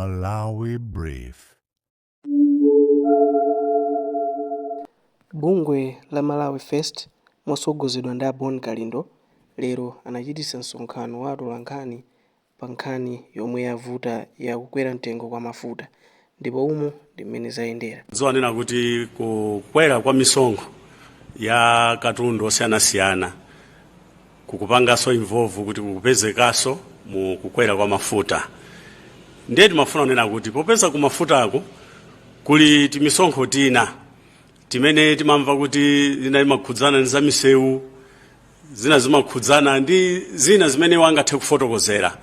Malawi Brief. Bungwe la Malawi First mosogozedwa ndi Bon Kalindo lero anachititsa msonkhano wa atolankhani pa nkhani yomwe yavuta ya kukwera mtengo kwa mafuta, ndipo umu ndi mmene zayendera. Zoonera kuti kukwera kwa misonkho ya katundu osiyanasiyana kukupanganso involve kuti kukupezekanso mu kukwera kwa mafuta. Ndiye timafuna kunena kuti popeza ku mafutako kuli timisonkho tina timene timamva kuti zina zimakhudzana ndi zamisewu, zina zimakhudzana ndi zina zimene wangathe kufotokozera.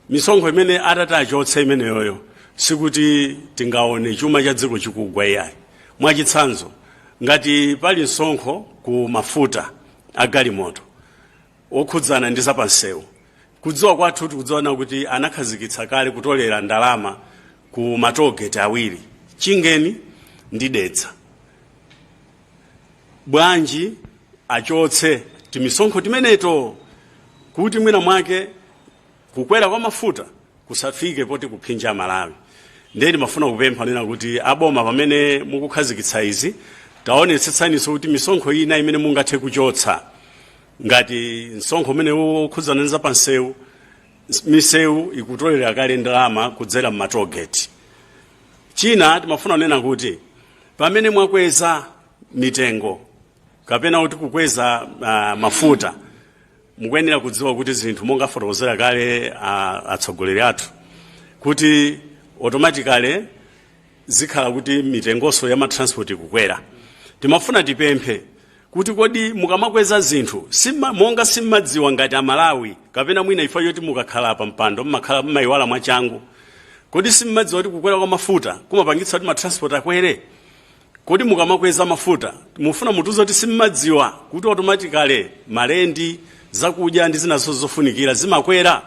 Misonkho imene atachotsa imeneyoyo sikuti tingaone chuma cha dziko chikugwa iyayi. Mwachitsanzo ngati pali msonkho ku mafuta agalimoto okhudzana ndi zapansewu, kudziwa kwathu tikudziwana kuti anakhazikitsa kale kutolera ndalama ku matogeti awiri, Chingeni ndi Dedza. Bwanji achotse timisonkho timeneto kuti mwina mwake kukwera kwa mafuta kusafike poti kuphinja Malawi. Ndiye ndimafuna kupempha nena kuti aboma pamene mukukhazikitsa izi taonetsetsaniso kuti misonkho ina imene mungathe kuchotsa ngati msonkho umene ukhudzana ndi zapansewu, misewu ikutolera kale ndalama kudzera mmatogeti. China timafuna kunena kuti pamene mwakweza mitengo kapena kuti kukweza mafuta, mukuyenera kudziwa kuti zinthu monga fotokozera kale atsogoleri athu kuti automatically zikhala kuti mitengonso ya matransport kukwera. Timafuna tipemphe kuti kodi mukamakweza zinthu monga simmadziwa ngati Amalawi kapena mwina ifa yoti mukakhala pa mpando mmakhala mmayiwala mwachangu, kodi simmadziwa kuti kukwera kwa mafuta kumapangitsa kuti matransport akwere? Kodi mukamakweza mafuta mufuna mutuzo kuti simmadziwa kuti automatically malendi, zakudya ndi zinazo zofunikira zimakwera?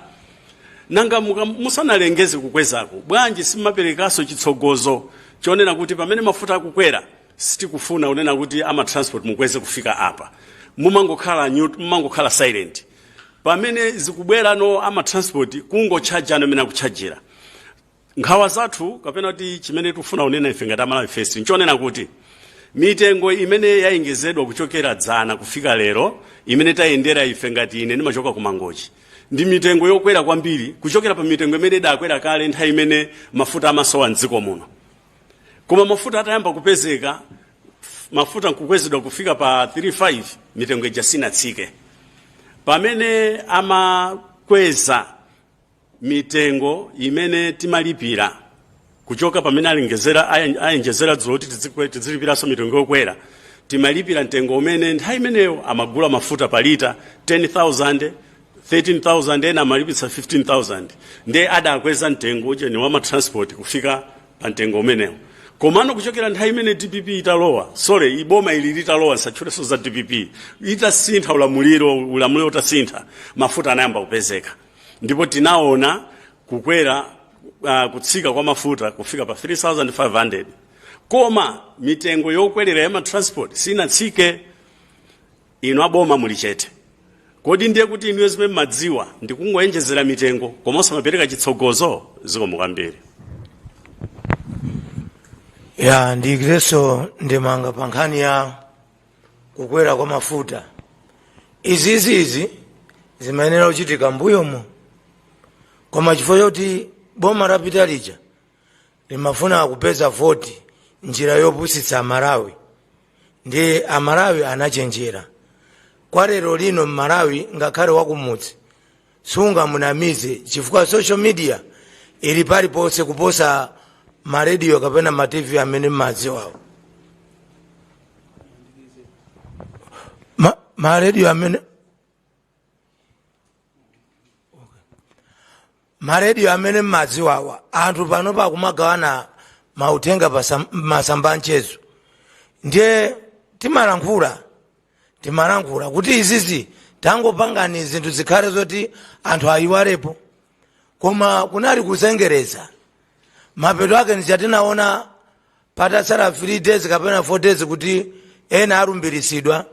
Nanga musanalengeze kukwezako, bwanji simmaperekaso chitsogozo chonena kuti pamene mafuta akukwera sitikufuna unena kuti amatransport mukweze kufika apa, mumangokhala silent. Pamene zikubwera no amatransport kungotchajana amene akuchajira. Nkhawa zathu kapena kuti chimene tufuna unena ife ngati Malawi First nchonena kuti mitengo imene yaengezedwa kuchokera dzana kufika lero, imene tayendera ife ngati ine ndimachoka ku Mangochi, ndi mitengo yokwera kwambiri kuchokera pa mitengo imene idakwera kale nthawi imene mafuta amasowa mdziko muno. Koma mafuta atayamba kupezeka, mafuta nkukwezedwa kufika pa 35, mitengo ija sinatsike. Pamene amakweza mitengo imene timalipira kuchoka pamene ayenjezera dzulo kuti tizilipiranso mitengo yokwera, timalipira mtengo umene nthawi imeneyo amagula mafuta pa lita 10,000, 13,000, ena amalipitsa 15,000. Ndiye adakweza mtengo ujeni wa matransport kufika pa mtengo umenewo. Komano kuchokera nthawi imene DPP italowa, iboma ili litalowa nsatchuleso za DPP, itasintha ulamuliro utasintha, mafuta anayamba kupezeka. Ndipo tinaona kukwera kutsika kwa mafuta kufika pa 3,500. Koma mitengo yokwerera ya matransport sinatsike. Ino aboma mulichete. Kodi ndiye kuti inu zimene madziwa ndikungoyenjezera mitengo koma osamapereka chitsogozo zikomo kwambiri. Ya ndikireso ndimanga pa nkhani ya kukwera kwa mafuta. Izi zimayenera kuchitika mbuyomo. Koma chifukwa choti boma lapita lija limafuna kupeza voti njira yopusitsa Amalawi, ndi Amalawi anachenjera. Kwa lero lino Malawi ngakhale wakumudzi sungamunamize chifukwa social media ili paliponse kuposa maradio kapena ma TV amene mmadziwawo. Maradio amene mmadziwawa anthu pano pakumagawana mautenga masamba nchezo. Ndiye timalankhula kuti izizi tangopangani zinthu zikhale zoti anthu ayiwalepo, koma kunali kuzengereza. Mapeto ake nichatinaona patatsala 3 days kapena 4 days kuti ena alumbirisidwa,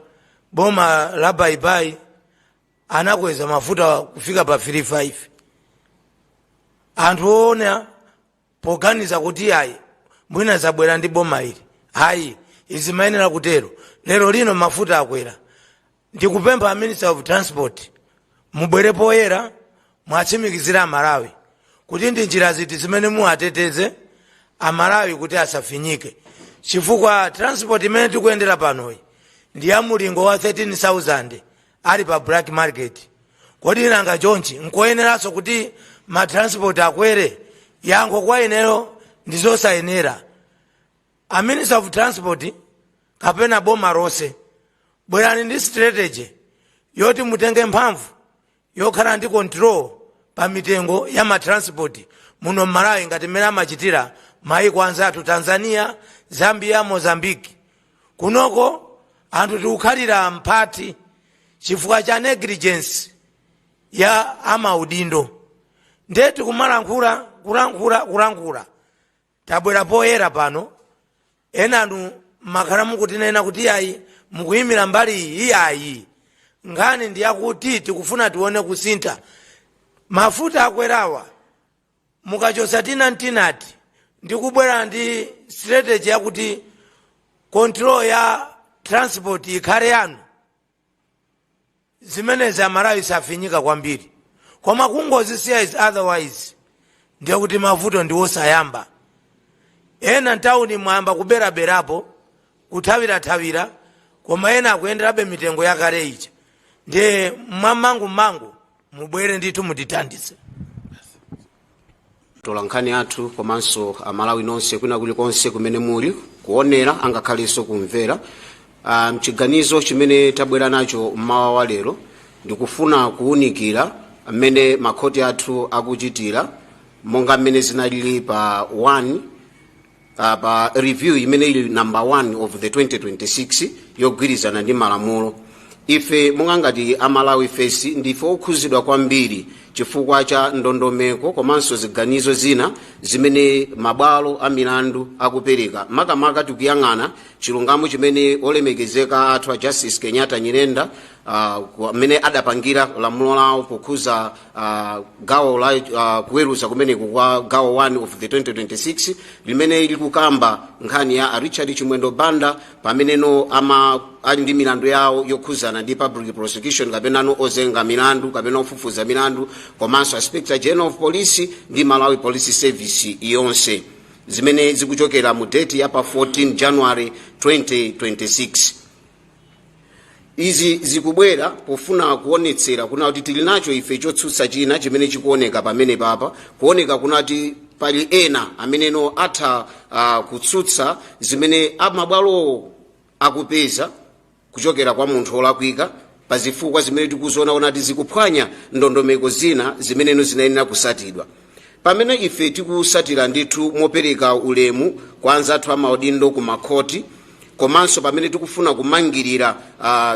boma la baibai anakweza mafuta kufika pa 35. Anthu ona poganiza kuti ayi mwina zabwera ndi boma ili ayi izi mayenera kutero. Lero lino mafuta akwera, ndikupempha Minister of Transport mubwere poyera mwatsimikizira Amalawi kuti ndi njira ziti zimene muwateteze Amalawi kuti asafinyike, chifukwa transport imene tikuyendera panoyi ndi ya mulingo wa 13,000 ali pa black market. Kodi nanga chonchi nkoyeneranso kuti ma transport akwere? Yankho kwa ineyo ndizosayenera. A Minister of Transport kapena boma rose bwerani ndi strategy yoti mutenge mphamvu yokhala ndi control pa mitengo ya ma transport muno Malawi ngati mmene amachitira maiko anzathu Tanzania, Zambia, Mozambique. Kunoko anthu tikukhalira mphati chifukwa cha negligence ya amaudindo. Ndeti kumalankhula kulankhula tabwera poyera pano enanu makhala mukutinena kuti ayi mukuyimira mbali iyi ayi ngani ndiyakuti tikufuna tione kusintha. Mafuta akwerawa mukachosa tinati ndikubwera ndi strategy yakuti control ya transport ikhale yanu, zimenezi Amalawi safinyika kwambiri. Koma kungozisiya is otherwise ndiye kuti mavuto ndiwosayamba. Ena ntawuni mwamba kuberaberapo kuthawira koma ena akuyenderabe mitengo yakale ija. Ndiye mangu mubwere ndithu mutithandize. Tolankhani athu komanso Amalawi nonse kwina kulikonse kumene muli kuonera angakhalenso kumvera. Mchiganizo chimene tabwera nacho mmawa wa lero ndikufuna kuunikira amene makhoti athu akuchitira monga mmene zinalili pa 1 pa review imene ili number 1 of the 2026 yogwirizana ndi malamulo. Ife monga ngati Amalawi First ndife okhuzidwa kwambiri chifukwa cha ndondomeko komanso ziganizo zina zimene mabwalo a milandu akupereka. Makamaka tikuyang'ana chilungamo chimene olemekezeka athu a Justice Kenyatta Nyirenda amene adapangira lamulo lawo pokhuza gawo la kuweruza kumeneku kwa gawo 1 of the 2026 limene likukamba nkhani ya Richard Chimwendo Banda pameneno ali ndi milandu yawo yokhuzana ndi public prosecution kapena ozenga milandu kapena ofufuza milandu komanso Inspector General of Police ndi Malawi Police Service yonse zimene zikuchokera mu date ya pa 14 January 2026. Izi zikubwera pofuna kuonetsera kuna kuti tili nacho ife chotsutsa china chimene chikuoneka pamene papa kuoneka kunati pali ena ameneno atha kutsutsa zimene amabwalo akupeza kuchokera kwa munthu olakwika pazifukwa zimene tikuziona kunati zikuphwanya ndondomeko zina zimeneno zinayenera kusatidwa. Pamene ife tikusatira ndithu mopereka ulemu kwa anzathu amaudindo ku makhoti komanso pamene tikufuna kumangirira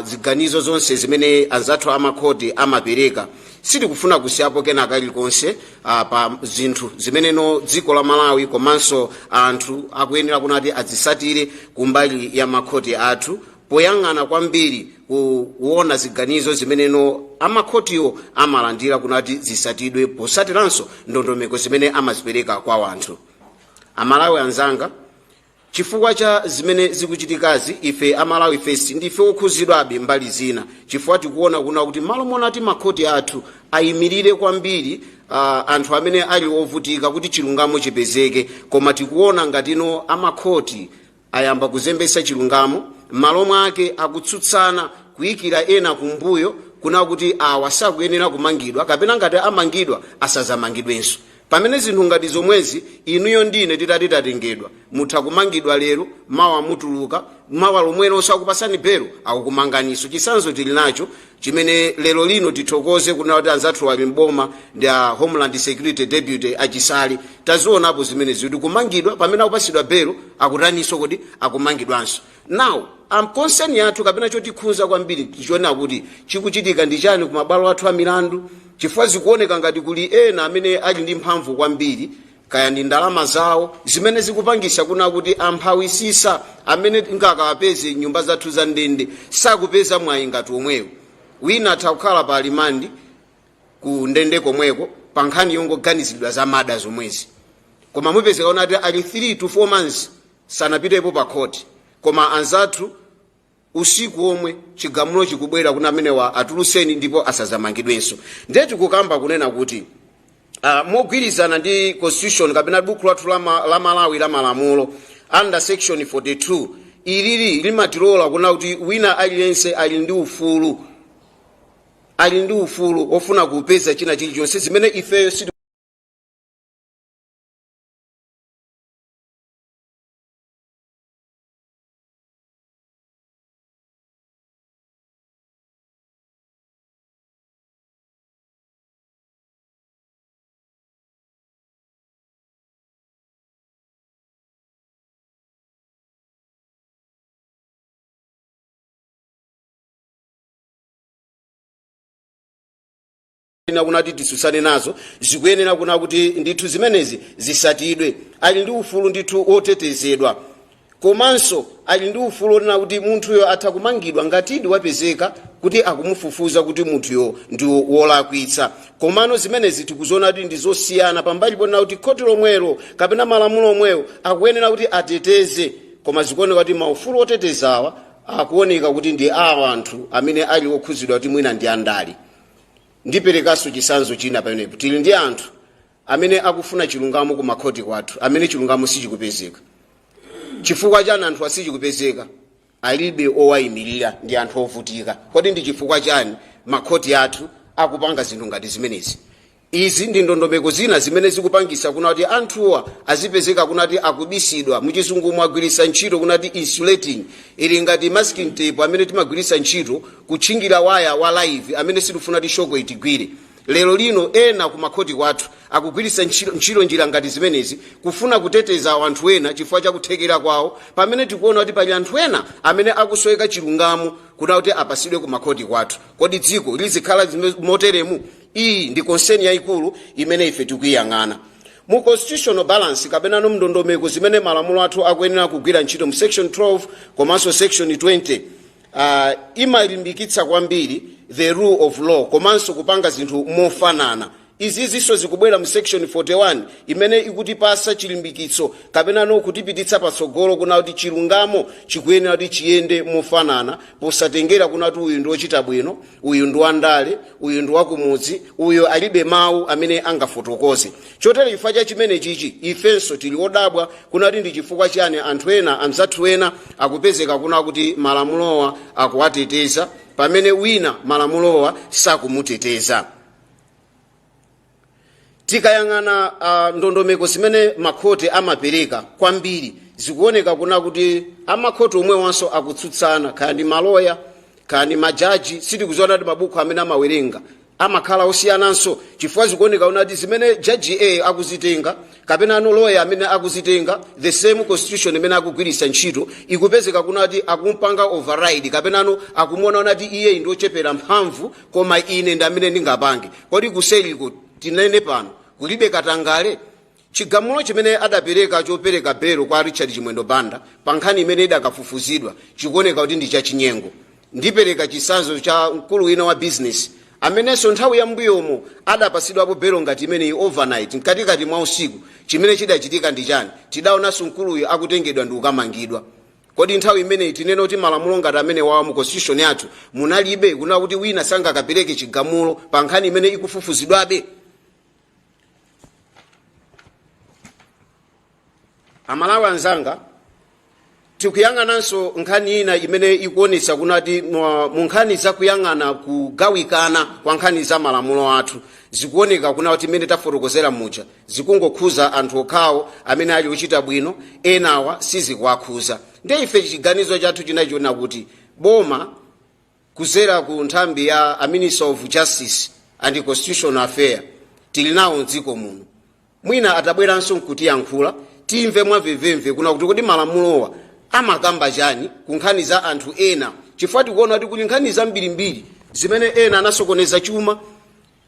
ziganizo zonse zimene anzathu amakhoti amapereka sitikufuna kusiyapo kena kalikonse pa zinthu zimeneno dziko la Malawi komanso anthu akuyenera kunati azisatire kumbali ya makhoti athu poyang'ana kwambiri kuona ziganizo zimeneno amakhotiwo amalandira kunati zisatidwe posatiranso ndondomeko zimene amazipereka kwa anthu. Amalawi anzanga, chifukwa cha zimene zikuchitikazi ife Amalawi First ndife okhuzidwabe mbali zina chifukwa tikuona kuna kuti malo monati makhoti athu ayimirire kwambiri anthu amene ali ovutika kuti chilungamo chipezeke, koma tikuona ngatino amakhoti ayamba kuzembesa chilungamo malo mwake akutsutsana kuyikira ena kumbuyo kuna kuti awasakuyenera kumangidwa kapena ngati amangidwa asazamangidwenso. Pamene zinthu ngati zomwezi inuyo ndine titatengedwa mutha kumangidwa lero mawa mutuluka mawa lomwelo osakupasani belo akukumanganiso. Chisanzo tili nacho chimene lero lino tithokoze kuna kuti anzathu ali mboma ndi Homeland Security Deputy achisali tazionapo zimene zikuti kumangidwa pamene akupasidwa belo akutaniso kuti akumangidwanso. Now concern yathu kapena chotikhunza kwambiri tichiona kuti chikuchitika ndi chani ku mabwalo athu a milandu chifukwa zikuoneka ngati kuli ena amene ali ndi mphamvu kwambiri kaya ndi ndalama zawo zimene zikupangisa kuna kuti amphawisisa amene ngakawapeze nyumba zathu za ndende sakupeza mwayi ngati omwewo. Wina atakhala pa alimandi ku ndende komweko pa nkhani yongoganizidwa za mada zomwezi. koma mupezeka unati ali 3 to 4 months sanapitepo pa court, koma anzathu usiku omwe chigamulo chikubwera kuna amenewa atuluseni ndipo asazamangidwenso. Ndeti kukamba kunena kuti mogwirizana ndi constitution kapena buku lathu la Malawi la malamulo under section 42 ilili limatilola kuna kuti wina aliyense ali ndi ufulu ofuna kupeza china chilichonse zimene ifeyo kunati tisusane nazo zikuyenera kuna kuti ndithu zimenezi zisatidwe. Ali ndi ufulu ndithu otetezedwa, komanso ali ndi ufulu na kuti munthuyo atha kumangidwa ngatidi wapezeka kuti akumufufuza kuti munthuyo ndi wolakwitsa. Komano zimenezi tikuzona kuti ndi zosiyana pambali pona kuti khoti lomwelo kapena malamulo omwewo akuyenera kuti ateteze, koma zikuoneka kuti maufulu otetezawa akuoneka kuti ndi awa anthu amene ali okhuzidwa kuti mwina ndi andali. Ndiperekaso chisanzo china pamenepo, tili ndi anthu amene akufuna chilungamo ku makhoti kwathu amene chilungamo sichikupezeka. Chifukwa chani anthu asichikupezeka? Alibe owayimirira, ndi anthu ovutika. Kodi ndi chifukwa chani makhoti athu akupanga zinthu ngati zimenezi? Izi ndi ndondomeko zina zimene zikupangisa kunati anthuwa azipezeka kunati akubisidwa, muchizungu mwagwirisa ntchito kunati insulating, ili ngati masking tape amene timagwirisa ntchito kutchingira waya wa live amene sitifuna ti shoko itigwire. Lero lino ena ku makhoti kwathu akugwirisa ntchito njira ngati zimenezi kufuna kuteteza anthu ena chifukwa cha kuthekera kwawo, pamene tikuona kuti pali anthu ena amene akusoweka chilungamo kuna kuti apasidwe ku makhoti kwathu. Kodi dziko lizikhala moteremu? Iyi ndi concern yayikulu imene ife tikuyang'ana. Mu constitutional balance kapena no mndondomeko zimene malamulo athu akuyenera kugwira ntchito mu section 12 komanso section 20 imalimbikitsa kwambiri the rule of law komanso kupanga zinthu mofanana. Izi ziso zikubwera mu section 41 imene ikutipasa chilimbikitso kapena no kutipititsa patsogolo kuna kuti chilungamo chikuyenera kuti chiyende mofanana, posatengera kuna kuti uyu ndi ochita bwino, uyu ndi wandale, uyu ndi wakumudzi, uyu alibe mawu amene angafotokoze. Chotero chifukwa cha chimene chichi ifenso tili odabwa kuna kuti ndi chifukwa chani anthu ena anzathu ena akupezeka kuna kuti malamulowa akuwateteza pamene wina malamulowa sakumuteteza. Tikayang'ana ndondomeko zimene makhoti amapereka kwambiri zikuoneka kuna kuti amakhoti omwe wanso akutsutsana, kandi maloya kandi majaji sitikuzona kuti mabuku amene amawerenga amakhala osiyananso, chifukwa zikuoneka kuna kuti zimene jaji A akuzitenga kapena ano lawyer amene akuzitenga the same constitution imene akugwirisa ntchito ikupezeka kuna kuti akumpanga override kapena ano akumuona kuna kuti iye ndi ochepera mphamvu koma ine ndi amene ndingapange. Kodi kuseliko tinene pano kulibe katangale? Chigamulo chimene adapereka chopereka belo kwa Richard Chimwendo Banda pa nkhani imene idakafufuzidwa chikuoneka kuti ndi chachinyengo. Ndipereka chisanzo cha mkulu wina wa business amenenso nthawi ya mbuyomo adapasidwapo belo ngati imene overnight mkatikati mwa usiku. Chimene chidachitika ndi chani? Tidaonanso mkuluyo akutengedwa ndi kukamangidwa. Kodi nthawi imene tinene kuti malamulo ngati amene wawa mu constitution yathu munalibe kuna kuti wina sangakapereke chigamulo pa nkhani imene ikufufuzidwabe? Amalawi anzanga, tikuyang'ananso nkhani ina imene ikuonesa kunati mu nkhani za kuyang'ana kugawikana kwa nkhani za malamulo athu zikuoneka kuna kuti imene tafotokozera muja zikungokhuza anthu okhawo amene ali ochita bwino, enawa sizikuwakhuza. Ndiye ife chiganizo chathu chinachiona kuti boma kuzera ku nthambi ya Minister of Justice and Constitutional Affairs tili nawo mdziko muno, mwina atabweranso nkutiyankhula timve mwamvemve kuna kuti malamulowa amakamba chani ku nkhani za anthu ena, chifukwa tikuona kuti kuli nkhani za mbirimbiri zimene ena anasokoneza chuma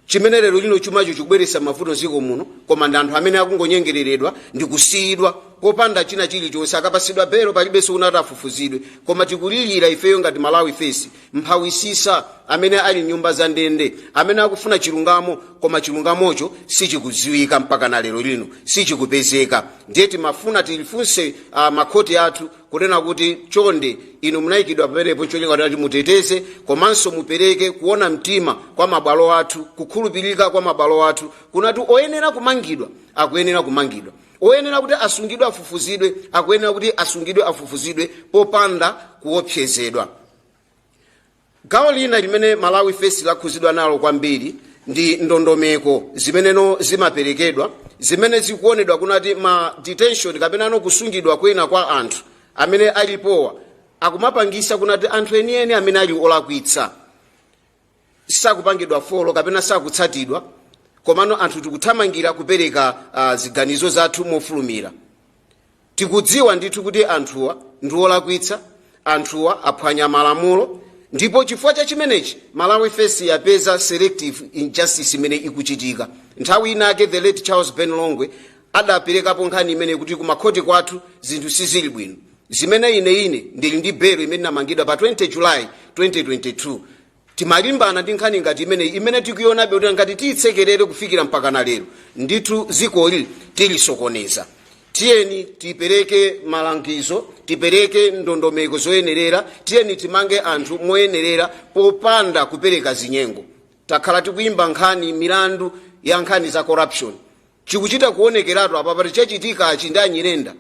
chimene lero lino chumacho chikubweretsa mavuto mdziko muno, koma ndi anthu amene akungonyengereredwa ndi kusiyidwa popanda china chilichonse akapasidwa belo palibenso kunati afufuzidwe. Koma tikulilira ifeyo ngati Malawi First mphawisisa amene ali nyumba za ndende amene akufuna chilungamo koma chilungamocho sichikudziwika mpaka na lero lino sichikupezeka. Ndiye timafuna tilifunse makhoti athu kunena kuti chonde inu munayikidwa pamenepo cholinga kuti muteteze komanso mupereke kuona mtima kwa mabwalo athu, kukhulupirika kwa mabwalo athu kunati oyenera kumangidwa akuyenera kumangidwa, oyenera kuti asungidwe afufuzidwe akuyenera kuti asungidwe afufuzidwe popanda kuopsezedwa. Gawo lina limene Malawi First lakhuzidwa nalo kwambiri ndi ndondomeko zimeneno zimaperekedwa zimene zikuonedwa kunati ma detention kapena kusungidwa kwena kwa anthu amene alipowa akumapangisa kunati anthu enieni amene ali olakwitsa sakupangidwa folo kapena sakutsatidwa, komano anthu tikuthamangira kupereka ziganizo zathu mofulumira. Tikudziwa ndithu kuti anthuwa ndi olakwitsa, anthuwa aphwanya malamulo, ndipo chifukwa cha chimenechi Malawi First yapeza selective injustice imene ikuchitika. Nthawi inake the late Charles Ben Longwe adaperekapo nkhani imene kuti kumakhoti kwathu zinthu sizili bwino, zimene ine ndili ndi belo imene namangidwa pa 20 July 2022. Timalimbana ndi nkhani ngati imene tikuionabe kuti ngati tiyitsekerere kufikira mpaka na lero ndithu zikoli tilisokoneza. Tiyeni tipereke malangizo, tipereke ndondomeko zoyenerera, tiyeni timange anthu moyenerera popanda kupereka zinyengo. Takhala tikuimba nkhani milandu ya nkhani za corruption. Chikuchita kuonekeratu apa pati chachitika achindanyirenda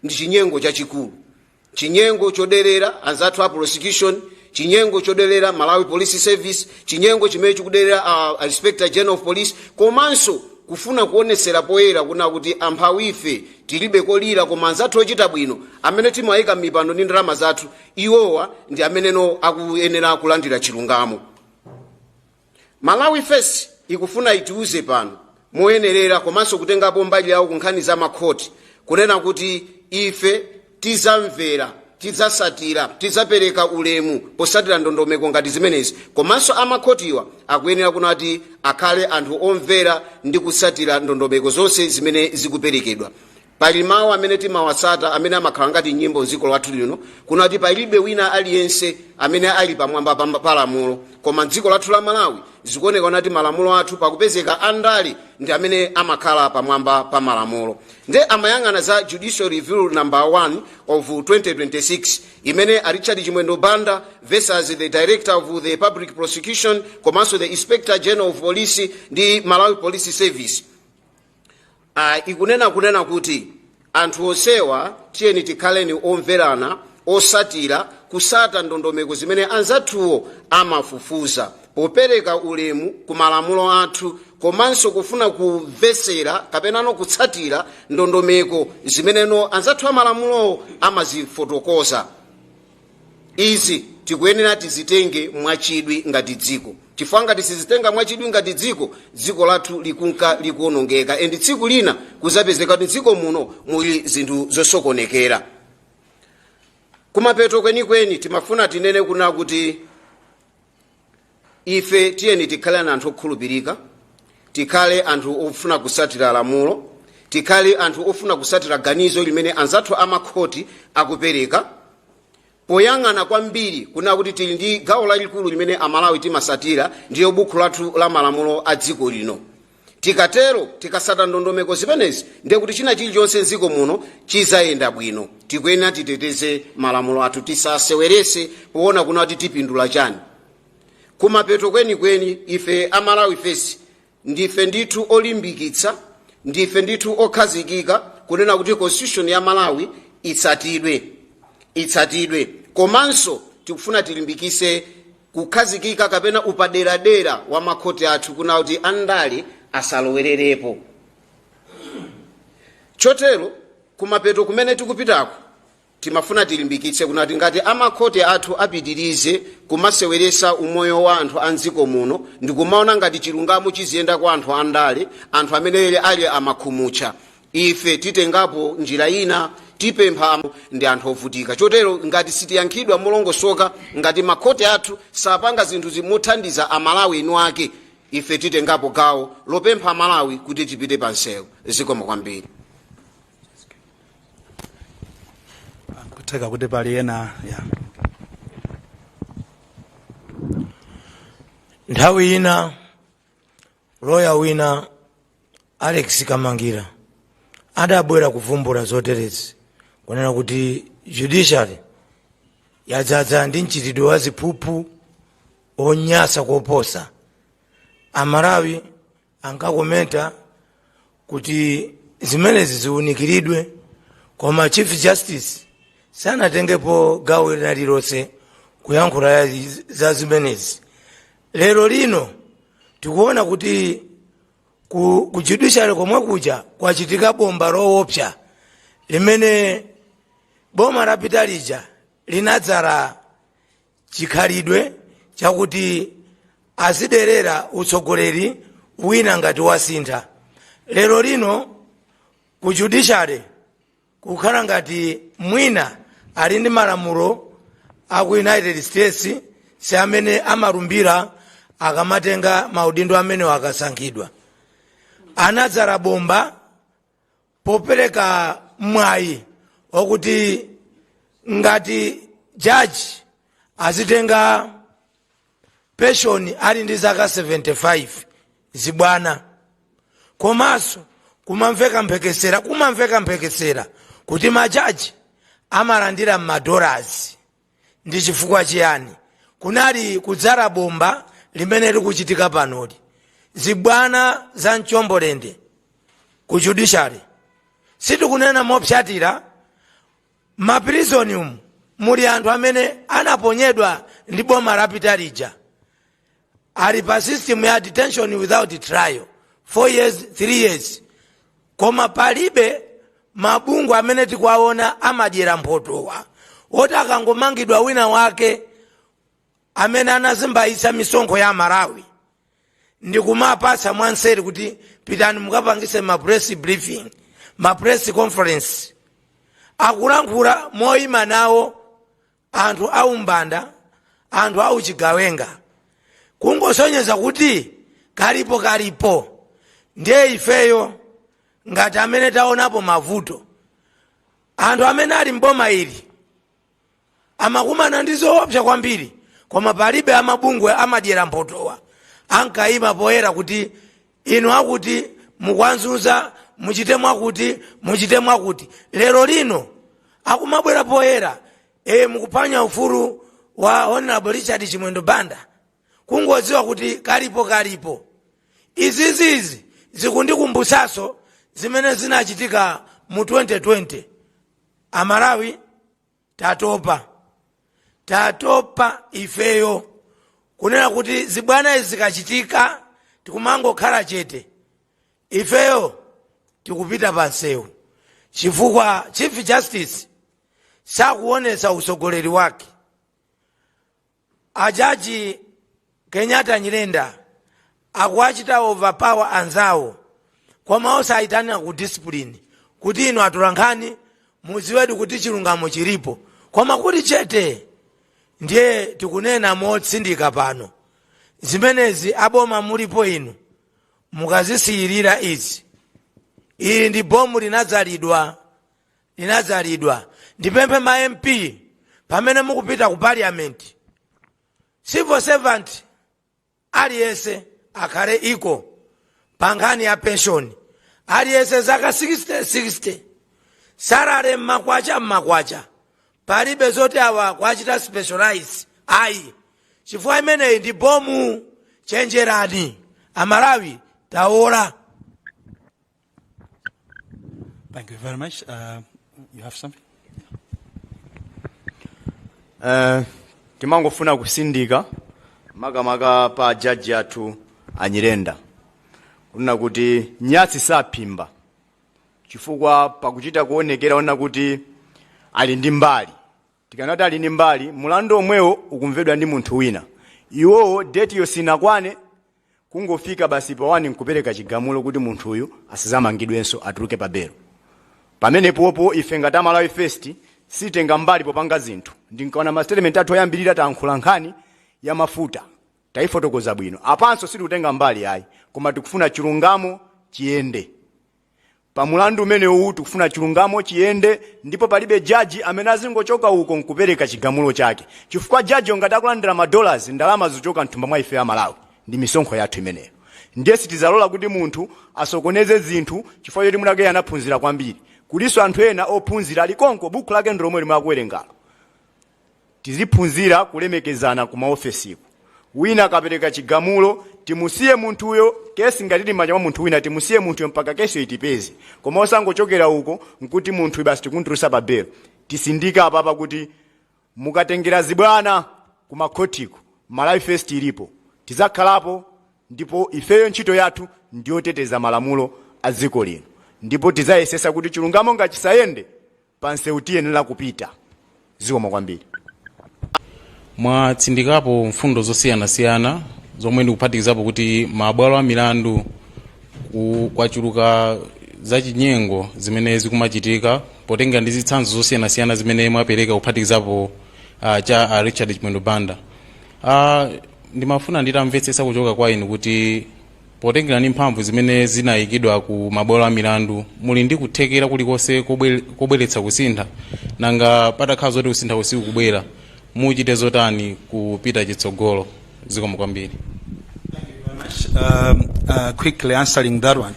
ndi chinyengo chachikulu. Chinyengo choderera anzathu a prosecution, chinyengo choderera Malawi Police Service, chinyengo chimene chikuderera Inspector General of Police, komanso kufuna kuonesera poyera kuna kuti amphawife tilibe kolira koma anzathu ochita bwino amene timawayika mipando ndi ndalama zathu iwowa ndi ameneno akuyenera kulandira chilungamo. Malawi First ikufuna itiuze pano moyenerera komanso kutengapo mbali yawo kunkhani za makhoti kunena kuti ife tizamvera, tidzasatira, tidzapereka ulemu posatira ndondomeko ngati zimenezi, komanso amakhotiwa akuyenera kunati akhale anthu omvera ndi kusatira ndondomeko zonse zimene zikuperekedwa. Pali mawu amene timawasata amene amakhala ngati nyimbo m'dziko lathu lino kunati palibe wina aliyense amene ali pamwamba pa lamulo, koma m'dziko lathu la Malawi zikuoneka kunati malamulo athu pakupezeka andale ndi amene amakhala pamwamba pa malamulo. Nde amayang'ana za Judicial Review number 1 of 2026 imene Richard Chimwendo Banda versus the Director of the Public Prosecution komanso the Inspector General of Police ndi Malawi Police Service. Ikunena kuti anthu onsewa tiyeni tikhaleni omverana, osatira, kusata ndondomeko zimene anzathuwo amafufuza popereka ulemu ku malamulo athu komanso kufuna kumvesera kapenano kutsatira ndondomeko zimeneno anzathu amalamulo amazifotokoza. Izi tikuyenera tizitenge mwachidwi ngati dziko. Chifukwa ngati sizitenga mwachidwi ngati dziko lathu likunka likuonongeka endi tsiku lina kuzapezeka kuti dziko muno muli zinthu zosokonekera. Kumapeto kwenikweni timafuna tinene kuna kuti ife tiyeni tikhale anthu okhulupirika, tikhale anthu ofuna kusatira lamulo, tikhale anthu ofuna kusatira ganizo limene anzathu amakhoti akupereka. Poyang'ana kwambiri kuna kuti tili ndi gawo lalikulu limene Amalawi timasatira ndiyo buku lathu la malamulo a dziko lino. Tikatero tikasata ndondomeko zimenezi ndiye kuti china chilichonse m'dziko muno chizayenda bwino. Tikuyenera titeteze malamulo athu, tisasewerese poona kuna kuti tipindula chani. Kumapeto kwenikweni ife Amalawi First ndife ndithu olimbikitsa, ndife ndithu okhazikika kunena kuti constitution ya Malawi itsatidwe komanso tikufuna tilimbikise kukhazikika kapena upaderadera wa makhoti athu kuna kuti andale asalowererepo. Chotero kumapeto kumene tikupitako timafuna tilimbikitse kuna kuti ngati amakhoti athu apitirize kumaseweresa umoyo wa anthu a m'dziko muno ndi kumaona ngati chilungamo chiziyenda kwa anthu andale, anthu amene ali amakhumucha, ife titengapo njira ina tipempha ndi anthu ovutika. Chotero ngati sitiyankhidwa molongosoka, ngati makhoti athu sapanga zinthu zimuthandiza Amalawi inu ake, ife titengapo gawo lopempha Amalawi kuti tipite pa nsewu. Zikomo kwambiri. kutheka kuti pali ena ya nthawi ina lawyer wina Alex Kamangira adabwera kuvumbula zoterezi kunena kuti judiciary yadzaza ndi mchitidwe wa ziphuphu onyasa koposa. Amalawi ankakomenta kuti zimenezi ziunikiridwe, koma Chief Justice sanatengepo gawo lina lilonse kuyankhula za zimenezi. Lero lino tikuona kuti ku judiciary komwe kuja kwachitika bomba loopsa limene boma lapita lija linadzala chikhalidwe chakuti aziderera utsogoleri wina ngati wasintha. Lero lino ku judiciary kukhala ngati mwina ali ndi malamulo aku United States si amene amalumbira akamatenga maudindo amene akasankhidwa. Anadzala bomba popereka mwayi okuti ngati judge azitenga pension ali ndi zaka 75 zibwana. Komanso kumamveka mpekesera kuti majaji amalandira $. Ndi chifukwa chiyani? Kunali kudzala bomba limene likuchitika panoli. Zibwana za mchombolende ku judiciary sitikunena mopsatira maprisonium muli anthu amene anaponyedwa ndi boma lapita lija ali pa system ya detention without trial 4 years 3 years, koma palibe mabungu amene tikuwaona amadyera mphotowa oti akangomangidwa wina wake amene anazimbayisa misonkho ya Malawi ndi kumapasa mwanseri kuti pitani mukapangise ma press briefing, ma press conference, akulankhula moyima nawo anthu aumbanda, anthu auchigawenga, kungosonyeza kuti kalipo ndiye ifeyo ngati amene taonapo mavuto. Anthu amene ali mboma ili amakumana ndi zoopsa kwambiri, koma palibe amabungwe amadyera mphotowa ankayima poyera kuti inu akuti mukwanzuza muchite mwakuti. Lero lino akumabwera poyera mukuphwanya ufulu wa Honorable Richard Chimwendo Banda kungodziwa kuti kalipo. Izizi zikundikumbusaso zimene zinachitika mu 2020. Amalawi tatopa ifeyo kunena kuti zibwana izi zikachitika tikumangokhala chete. Ifeyo tikupita pansewu chifukwa Chief Justice sakuonesa usogoleri wake. Ajaji Kenyatta Nyirenda akuachita overpower anzawo koma osayitanira ku discipline kuti ino atolankhani muziwedu kuti chilungamo chilipo, koma kuti chete ndiye tikunena motsindika pano. Zimenezi aboma mulipo inu mukazisiyirira izi. Ili ndi bomu linadzalidwa. Ndipemphe ma MP pamene mukupita ku parliament, civil servant aliyense akhale iko pankhani ya pension, aliyense zaka 60 salary mmakwacha palibe zoti awa kwachita specialize ayi. Chifukwa imeneyi ndi bomu. Chenjerani Amalawi taola. Thank you very much. You have something? Timangofuna kusindika makamaka pa jaji athu Anyirenda kunena kuti nyatsi saphimba, chifukwa pakuchita kuonekera ona kuti ali ndi mbali. Tikanati ali ndi mbali, mulandu omwewo ukumvedwa ndi munthu wina. Iwowo date yosinakwane kungofika basi pawani nkupereka chigamulo kuti munthu uyu asizamangidwenso atuluke pa belo. Pamene popo ife ngati Malawi First sitenga mbali popanga zinthu. Ndinkaona ma statement athu oyambirira tankhula nkhani ya mafuta taifotokoza bwino. Apanso sitikutenga mbali ayi, koma tikufuna chilungamo chiyende. pamulandu umenewu tikufuna chilungamo chiyende, ndipo palibe jaji amene azingochoka uko nkupereka chigamulo chake. Chifukwa jaji ngati akulandira $, ndalama zochoka mthumba mwa ife ya Malawi, ndi misonkho yathu imeneyo. Ndiye sitizalola kuti munthu asokoneze zinthu chifukwa choti munake anaphunzira kwambiri. Kuliso anthu ena ophunzira likonko buku lake ndilomwe limwe akuwerengalo. Tiziphunzira kulemekezana ku maofesiku. Wina akapereka chigamulo, timusiye munthuyo, kesi ngati manja mwa munthu wina, timusiye munthuyo mpaka kesi itipeze. Koma osangochokera uko nkuti munthu basi tikuntulusa pa belo. Tisindika apapa kuti mukatengera zibwana ku makhotiko, Malawi First ilipo. Tizakhalapo ndipo ifeyo ntchito yathu ndiyo teteza malamulo a dziko lino. Ndipo tizayesesa kuti chilungamo ngachisayende pansewu tiyenera kupita. Zikomo kwambiri. Mwatsindikapo mfundo zosiyana-siyana zomwe ndikuphatikizapo kuti mabwalo a milandu kwachuluka zachinyengo zimene zikumachitika potenga ndi zitsanzo zosiyana-siyana zimene mwapereka kuphatikizapo cha Richard Chimwendo Banda. Ndimafuna nditamvetsetsa kuchoka kwa inu kuti potengera ni mphamvu zimene zinayikidwa ku mabwalo a milandu muli ndi kuthekera kulikonse kobweretsa kusintha, nanga patakhala zoti kusintha usiku kubwera muchite zotani kupita chitsogolo. Zikomo kwambiri. Thank you very much. Quickly answering that one.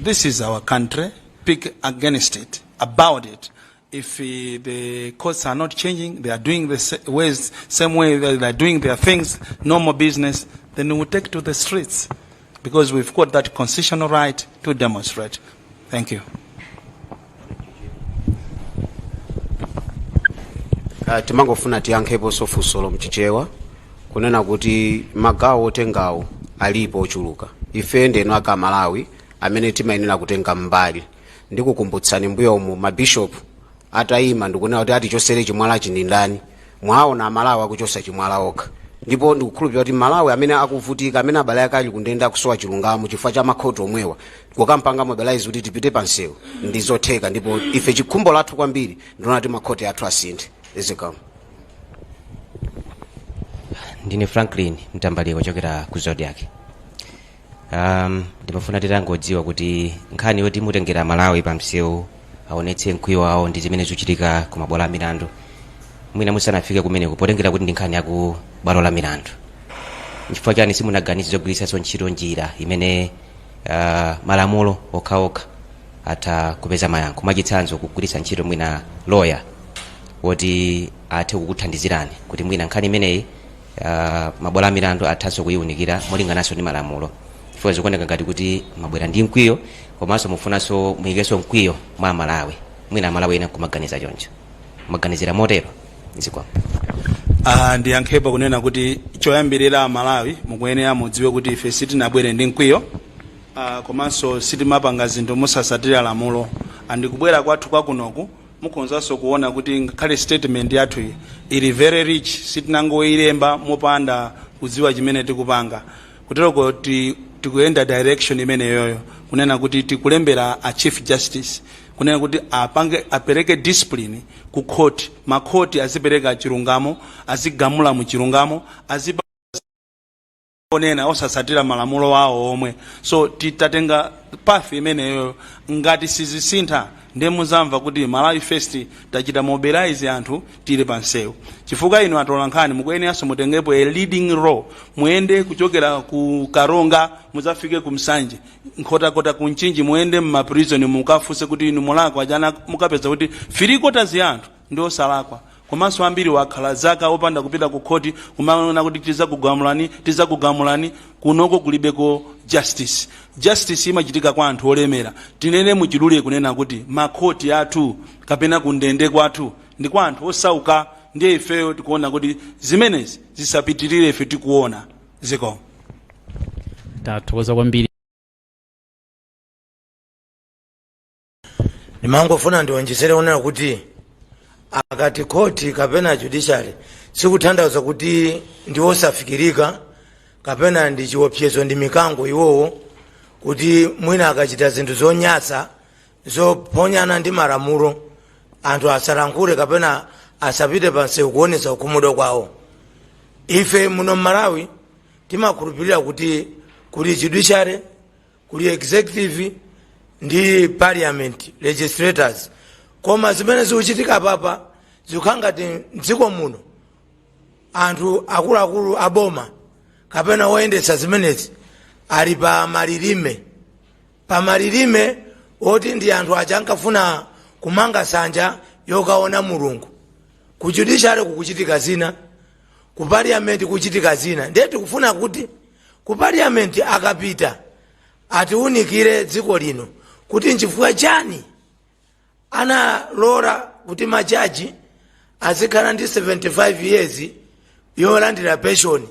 This is our country. Speak against it, about it. If the courts are not changing, they are doing the same way they are doing their things, normal business, then we will take to the streets because we've got that constitutional right to demonstrate. Thank you. Timangofuna tiyankhepo sofusolo mchichewa kunena kuti magawo otengawo alipo ochuluka. Ife ndeno aka Malawi amene timayenera kutenga mbali. Ndikukumbutsani mbuyo mu mabishop atayima ndikunena kuti atichosere chimwala chindi ndani, mwaona Amalawi akuchosa chimwala okha. Ndipo ndikukhulupirira kuti Malawi amene akuvutika, amene abale ake ali kundenda kusowa chilungamo chifukwa cha makhoti omwewa, kukampanga mobilize kuti tipite pansewu ndizotheka. Ndipo ife chikhumbo lathu kwambiri ndiona kuti makhoti athu asinthe. Ezekamo. Ndine Franklin Mtambali kuchokera ku Zodiac. Ndimafuna titangodziwa kuti nkhani yoti mutengera Malawi pamsewu aonetse mkwiyo wawo ndi zimene zikuchitika ku mabwalo a milandu. Mwina musanafike kumeneko potengera kuti ndi nkhani ya ku bwalo la milandu. Chifukwa chani simunaganiza zogwiritsa ntchito njira imene malamulo okhaokha ata kupeza mayankho, mwachitsanzo kugwiritsa ntchito mwina lawyer woti athe kukuthandizirani kuti mwina nkhani imeneyi mabwalo a milandu athanso kuyiunikira molingananso ndi malamulo. Chifukwa zikuoneka ngati kuti mabwera ndi mkwiyo komanso mufunanso muyikenso mkwiyo mwa Malawi. Mwina Malawi ena kumaganiza choncho. Maganizira motero. Zikwa. Ndiyankhepo kunena kuti choyambirira Malawi mukuyenera mudziwe kuti ife sitinabwere ndi mkwiyo. Komanso sitimapanga zinthu musasatira lamulo. Andikubwera kwathu kwakunoku mukonzanso kuona kuti ngakhale statement yathu ili very rich, sitinangoyilemba mopanda kudziwa chimene tikupanga. Kuteroko tikuyenda direction imene yoyo kunena kuti tikulembera a Chief Justice kunena kuti apereke discipline ku court, makhoti azipereka chilungamo, azigamula mu chilungamo, onena osasatira malamulo wawo omwe. So titatenga path imene yoyo ngati sizisintha ndiye muzamva kuti Malawi First tachita mobilize anthu tili pansewu. Chifukwa inu atola nkhani mukuyeneranso mutengepo a leading role, muyende kuchokera ku Karonga muzafike ku Msanje, nkhotakota ku Mchinji, muyende mu prison mukafunse kuti inu mulakwa achana, mukapeza kuti 3/4 ya anthu ndi osalakwa. Komanso ambiri wakhala zaka opanda kupita ku khoti kumaona kuti tizakugamulani kunoko kulibeko justice. Justice imachitika kwa anthu olemera. Tinene muchidule kunena kuti makhoti athu kapena kundende kwathu ndi kwa anthu osauka. Ndiye ifeyo tikuona kuti zimenezi zisapitirire ife tikuona. Ziko. Tathokoza kwambiri. Nimangofuna ndiwonjezere kunena kuti akati khoti kapena judiciary sikutanthauza kuti ndi osafikirika kapena ndi chiopsezo ndi mikango iwowo kuti mwina akachita zinthu zonyasa zoponyana ndi malamulo anthu asalankhule kapena asapite pansewu kuonesa kukhumudwa kwawo. Ife muno Malawi timakhulupirira kuti kuli judiciary, kuli executive, ndi parliament legislators, koma zimene zikuchitika papa zikukhala ngati mdziko muno anthu akuluakulu aboma kapena woyendetsa zimenezi ali pa malilime oti ndi anthu aja ankafuna kumanga sanja yokaona mulungu. Ku judiciary kukuchitika zina, ku parliament kuchitika zina. Ndiye tikufuna kuti ku parliament akapita atiunikire dziko lino kuti nchifukwa chani analora kuti majaji azikhala ndi 75 years yolandira pension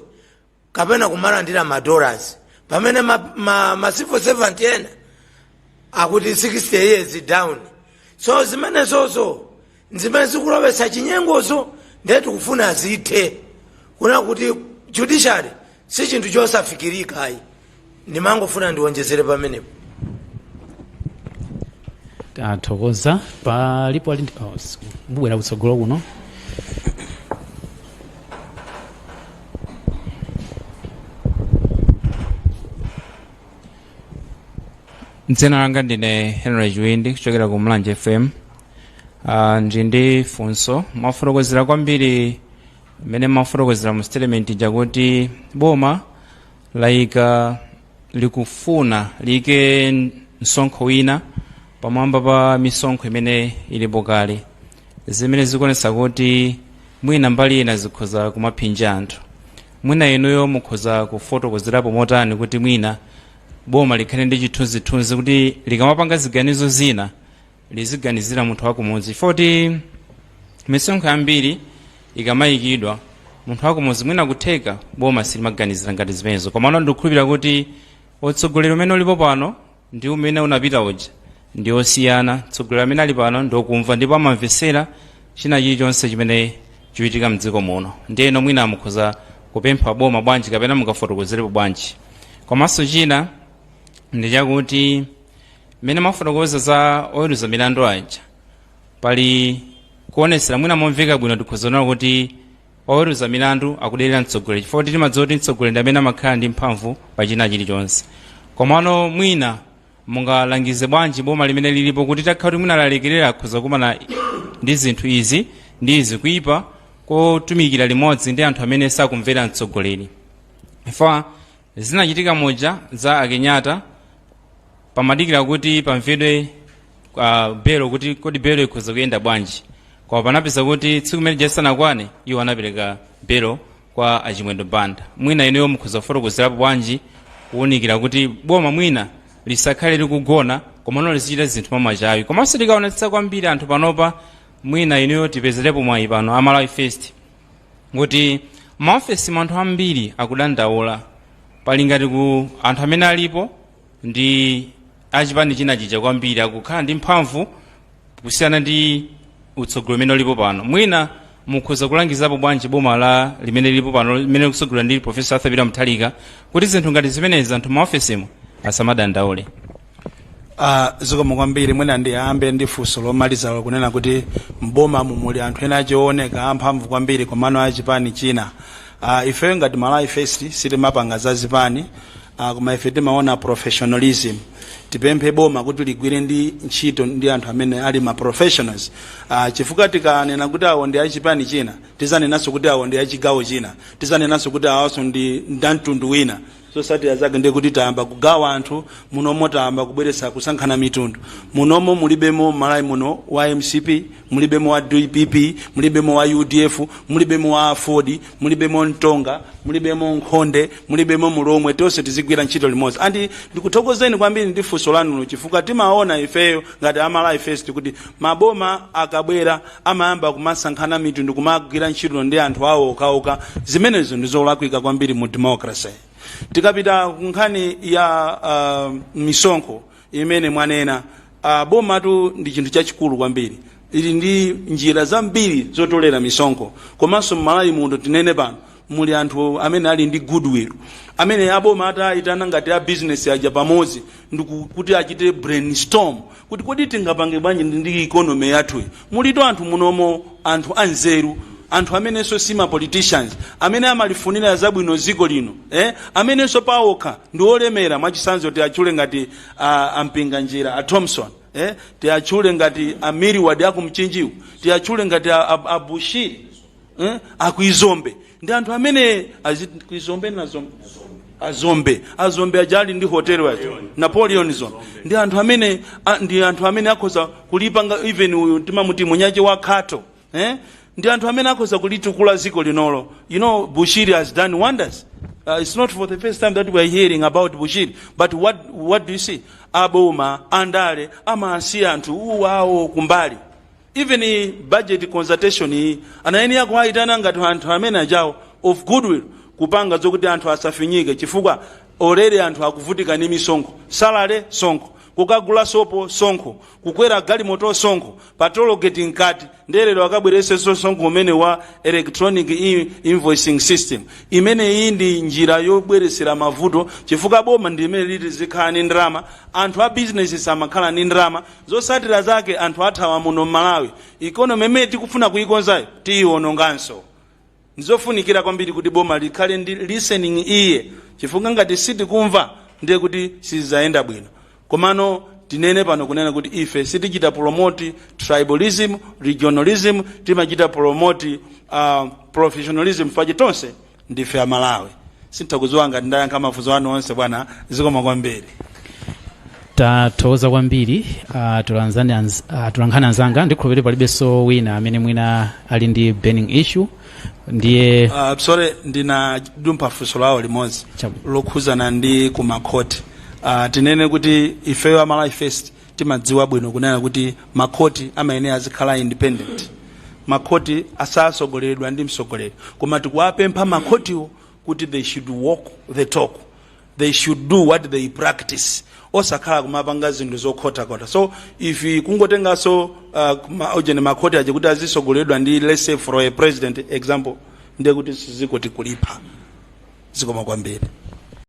kapena kumalandira $, pamene ma civil servant ena akuti 60 years down. So zimene zozo nzimene zikulowesa chinyengozo, ndiye tikufuna zithe kuna kuti judiciary si chinthu chosafikirika ayi. Ndimangofuna ndiwonjezere pamenepo. Tathokoza palipo ali mbubwera kutsogolo kuno. Dzina langa ndine Henry Jwindi kuchokera ku Mlanje FM. Ndi funso mafotokozera kwambiri mene mafotokozera mu statement jakuti boma laika likufuna like msonkho wina pamwamba pa misonkho imene ilipo kale, zimene zikuonesa kuti mwina mbali ina zikhoza kumaphinja anthu. Mwina inuyo mukhoza kufotokozerapo motani kuti mwina boma likhale ndi chithunzithunzi kuti likamapanga ziganizo zina liziganizira munthu wakumudzi, foti misonkho yambiri ikamayikidwa munthu wakumudzi mwina kutheka boma silimaganizira ngati zimenezo. Komano ndikukhulupirira kuti utsogoleri umene ulipo pano ndi umene unapita uja ndi osiyana. Utsogoleri amene ali pano ndi okumva ndipo amamvesera china chilichonse chimene chikuchitika mdziko muno. Ndiyeno mwina mukhoza kupempha boma bwanji kapena mukafotokozerepo bwanji. Komanso china ndi chakuti mene mafotokoza za oweruza milandu aja pali kuonesera mwina momveka bwino tikhozonawo kuti oweruza milandu akudelera mtsogoleri, chifukwa kuti timadziwa kuti mtsogoleri ndi amene amakhala ndi mphamvu pa china chilichonse. Komano mwina mungalangize bwanji boma limene lilipo kuti takhala kuti mwina lalekerera akhoza kumana ndi zinthu izi ndi izi kuipa kotumikira limodzi ndi anthu amene sakumvera mtsogoleri. Ifa zinachitika moja za Akenyata pamadikira kuti pamvedwe belo kuti kodi belo ikhoza kuyenda bwanji, kwa panapeza kuti tsiku limene lisanakwane iwo anapereka belo kwa achimwendo banda. Mwina inuyo mukhoza kufotokozerapo bwanji kuwunikira kuti boma mwina lisakhale likugona komano lizichita zinthu mamachawi. Komanso likaonetsa kwambiri anthu panopa mwina inuyo tipezerepo mwayi pano a Malawi First kuti maofesi anthu ambiri akudandaula pali ngati ku anthu amene alipo ndi achipani china chija kwambiri akukhala ndi mphamvu kusiyana ndi utsogoleri umene ulipo pano. Mwina mukhoza kulangizapo bwanji boma la limene lilipo pano limene kutsogolera ndi Professor Arthur Peter Mutharika kuti zinthu ngati zimenezi anthu maofesimo asamadandaule. Zikomo kwambiri. Mwina ndiyambe ndi funso lomaliza kunena kuti mboma muli anthu ena achioneka amphamvu kwambiri komano achipani china. Ife ngati Malawi First sitimapanga za zipani, koma ife timaona professionalism. Tipemphe boma kuti ligwire ndi ntchito ndi anthu amene ali ma professionals. Chifukwa tikanena kuti awo ndi achipani china tizanenanso kuti awo ndi achigawo china, tizanenanso kuti awonso ndi mtundu wina. So sati azake ndi kuti tayamba kugawa anthu munomo, tayamba kubweretsa kusankhana mitundu. Munomo mulibemo Malawi muno wa MCP, mulibemo wa DPP, mulibemo wa UDF, mulibemo wa Ford, mulibemo Ntonga, mulibemo Nkhonde, mulibemo Mulomwe, tonse tizigwira ntchito limodzi. Andi ndikuthokozeni kwambiri ndi funso lanu chifukwa timaona ifeyo ngati a Malawi First kuti maboma akabwera amayamba kumasankhana mitundu kumagwira ntchito ndi anthu awo okaoka. Zimenezo ndizolakwika kwambiri mu democracy. Tikapita kunkhani ya misonkho imene mwanena, boma tu ndi chinthu chachikulu kwambiri. Ili ndi njira zambiri zotolera misonkho. Komanso Malawi muno tinene pano muli anthu amene ali ndi goodwill, amene aboma atayitana ngati a business aja pamodzi ndikuti achite brainstorm kuti kodi tingapange bwanji ndi economy yathu. Mulito anthu munomo anthu anzeru anthu amenenso sima politicians amene amalifunira zabwino ziko lino amenenso paokha ndi olemera mwachisanzo tiachule ngati ampinga njira a Thompson tiachule ngati amiriwadi akumchinjiwu tiachule ngati abushiri akuizombe ndi anthu amene kuizombe na azombe ajali ndi hotel wacho Napoleon zone ndi anthu amene akhoza kulipa even uyu timamuti munyaje wa Kato ndi anthu amene akhoza kulitukula ziko linolo. Bushiri has done wonders. It's not for the first time that we are hearing about Bushiri, but what do you see? Aboma andale amasiya anthu uwawo kumbali. Even budget consultation anaeni yako haitana ngati anthu amene ajawo of goodwill kupanga zokuti anthu asafinyike chifukwa already anthu akuvutika ni misonkho, salary sonkho, kukagula sopo sonkho, kukwera galimoto sonkho, patrol getting nkati ndelero akabwerese sonkho umene wa electronic invoicing system imene iyi ndi njira yobweresera mavuto chifukwa boma ndi imene liti zikhala ni ndrama, anthu a business samakhala ni ndrama, zosatira zake anthu athawa muno Malawi. Economy imene tikufuna kuikonzayo tiiwononganso. Nzofunikira kwambiri kuti boma likhale ndi listening ear chifukwa ngati sitikumva ndiye kuti sizaenda bwino. Komano tinene pano kunena kuti ife sitichita promote tribalism, regionalism, timachita promote professionalism faje tonse ndife Amalawi. Sintakuziwa ngati ndayankha mafunzo anu onse bwana, zikoma kwambiri. Tathokoza kwambiri tulankhani anzanga ndikhulupirira palibenso wina amene mwina ali ndi burning issue ndiye sorry ndina dumpa funso lawo limodzi lokhuzana ndi kumakhoti. Tinene kuti ifeyo Malawi First timadziwa bwino kunena kuti makhoti amayenera azikhala independent. Makhoti asasogoleredwa ndi msogoleri, koma tikuwapempha makhotiwo kuti they should walk the talk, they should do what they practice, osakhala kumapanga zinthu zokhota. So if kungotengaso ojene makhoti aje kuti azisogoleredwa ndi let's say for a president example ndiye kuti siziko tikulipa. Zikoma kwambiri.